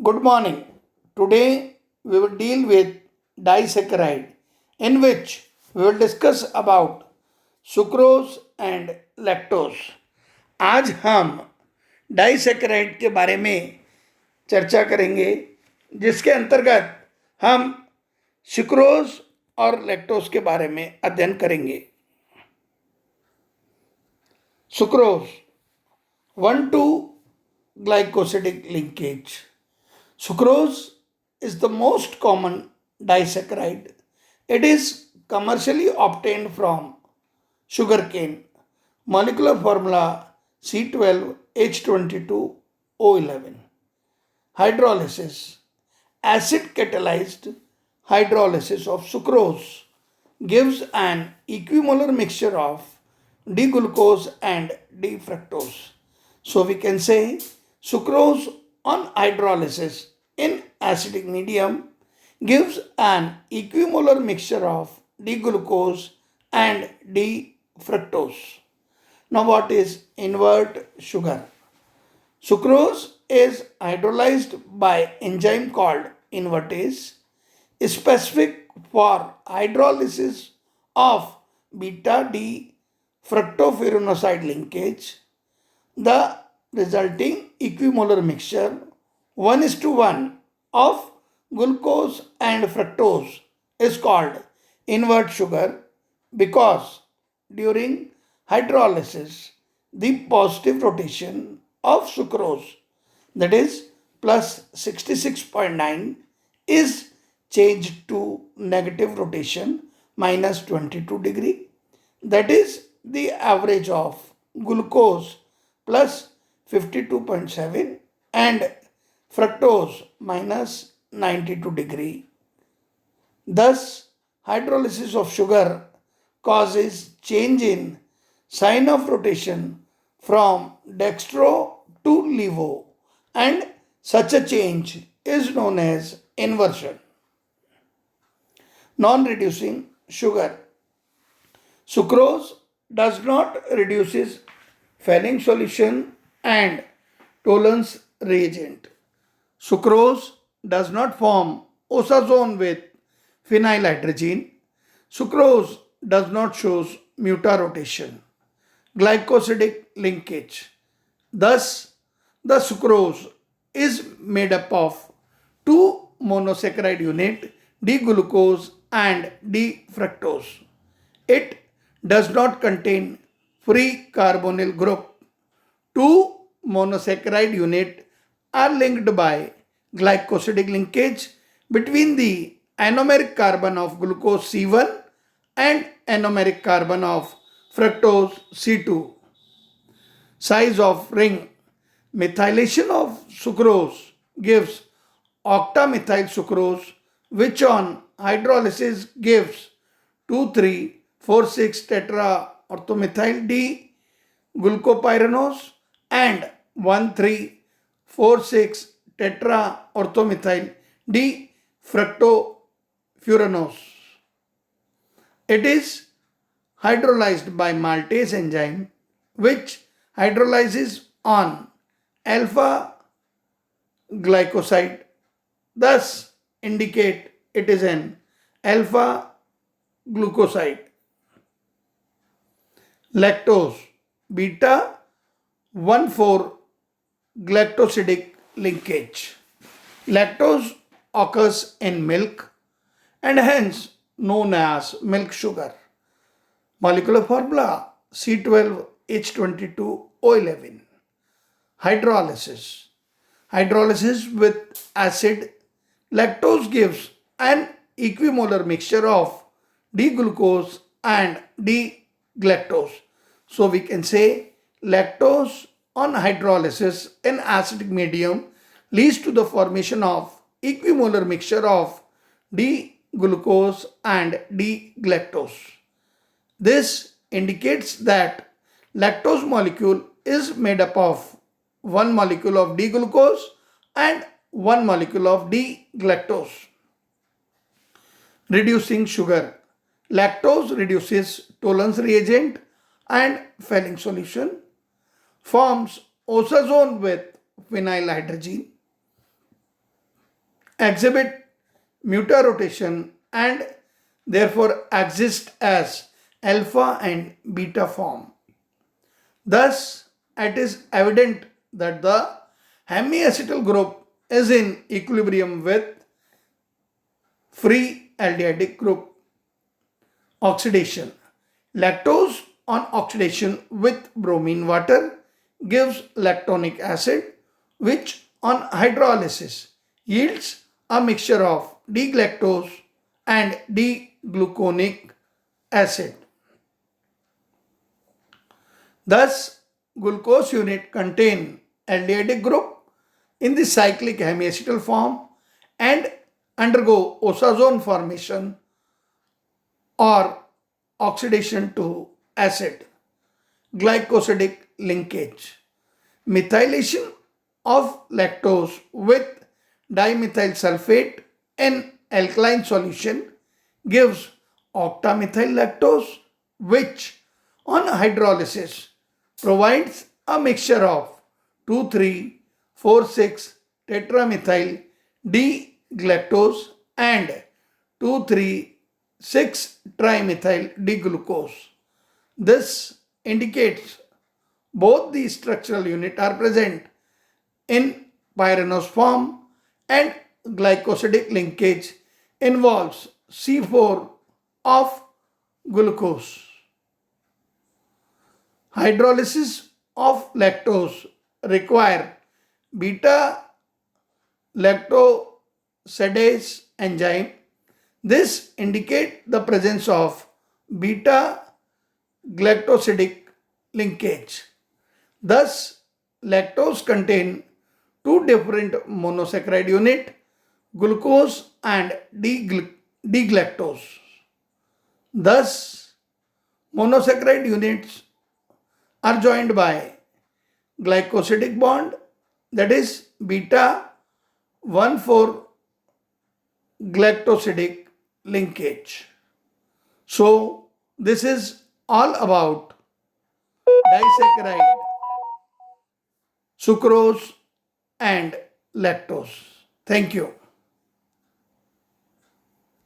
Good morning. Today we will deal with disaccharide, in which we will discuss about sucrose and lactose. आज हम disaccharide के बारे में चर्चा करेंगे, जिसके अंतर्गत हम सुक्रोज और लैक्टोज के बारे में अध्ययन करेंगे। Sucrose 1,2 glycosidic linkage. Sucrose is the most common disaccharide. It is commercially obtained from sugarcane. Molecular formula C12H22O11. Hydrolysis. Acid catalyzed hydrolysis of sucrose gives an equimolar mixture of D-glucose and D-fructose. So we can say sucrose on hydrolysis in acidic medium gives an equimolar mixture of D-glucose and D-fructose. Now what is invert sugar? Sucrose is hydrolyzed by enzyme called invertase, specific for hydrolysis of beta-D-fructofuranocide linkage. The resulting equimolar mixture 1:1 of glucose and fructose is called invert sugar because during hydrolysis the positive rotation of sucrose, that is plus 66.9, is changed to negative rotation minus 22 degree, that is the average of glucose plus 52.7 and fructose minus 92 degree. Thus, hydrolysis of sugar causes change in sign of rotation from dextro to levo, and such a change is known as inversion. Non-reducing sugar. Sucrose does not reduces Fehling solution and Tollens reagent. Sucrose does not form osazone with phenylhydrazine. Sucrose does not show mutarotation, glycosidic linkage. Thus, the sucrose is made up of two monosaccharide unit, D-glucose and D-fructose. It does not contain free carbonyl group. Two monosaccharide unit are linked by glycosidic linkage between the anomeric carbon of glucose C1 and anomeric carbon of fructose C2. Size of ring. Methylation of sucrose gives octamethyl sucrose, which on hydrolysis gives 2,3,4,6 tetra orthomethyl D glucopyranose and 1,3,4,6 tetra orthomethyl D fructofuranose. It is hydrolyzed by maltase enzyme, which hydrolyzes on alpha glycoside, thus indicate it is an alpha glucoside. Lactose, beta 1,4 galactosidic linkage. Lactose occurs in milk and hence known as milk sugar. Molecular formula C12H22O11. Hydrolysis. Hydrolysis with acid. Lactose gives an equimolar mixture of D-glucose and D-galactose. So we can say lactose on hydrolysis in acidic medium leads to the formation of equimolar mixture of D-glucose and D-galactose. This indicates that lactose molecule is made up of one molecule of D-glucose and one molecule of D-galactose. Reducing sugar. Lactose reduces Tollens reagent and Fehling solution, forms osazone with phenylhydrazine. exhibit mutarotation and therefore exist as alpha and beta form. Thus, it is evident that the hemiacetyl group is in equilibrium with free aldehydic group. Oxidation. Lactose on oxidation with bromine water gives lactonic acid, which on hydrolysis yields a mixture of D-galactose and D-gluconic acid. Thus, glucose unit contain aldehydic group in the cyclic hemiacetal form and undergo osazone formation or oxidation to acid, glycosidic linkage. Methylation of lactose with dimethyl sulfate in alkaline solution gives octamethyl lactose, which on hydrolysis provides a mixture of 2,3,4,6 tetramethyl D-galactose and 2,3,6 trimethyl D-glucose. This indicates both the structural unit are present in pyranose form and glycosidic linkage involves C4 of glucose. Hydrolysis of lactose require beta lactosidase enzyme. This indicates the presence of beta galactosidic linkage. Thus, lactose contain two different monosaccharide unit, glucose and D-galactose. Thus, monosaccharide units are joined by glycosidic bond, that is beta 1,4 galactosidic linkage. So, this is all about disaccharide, sucrose and lactose. Thank you.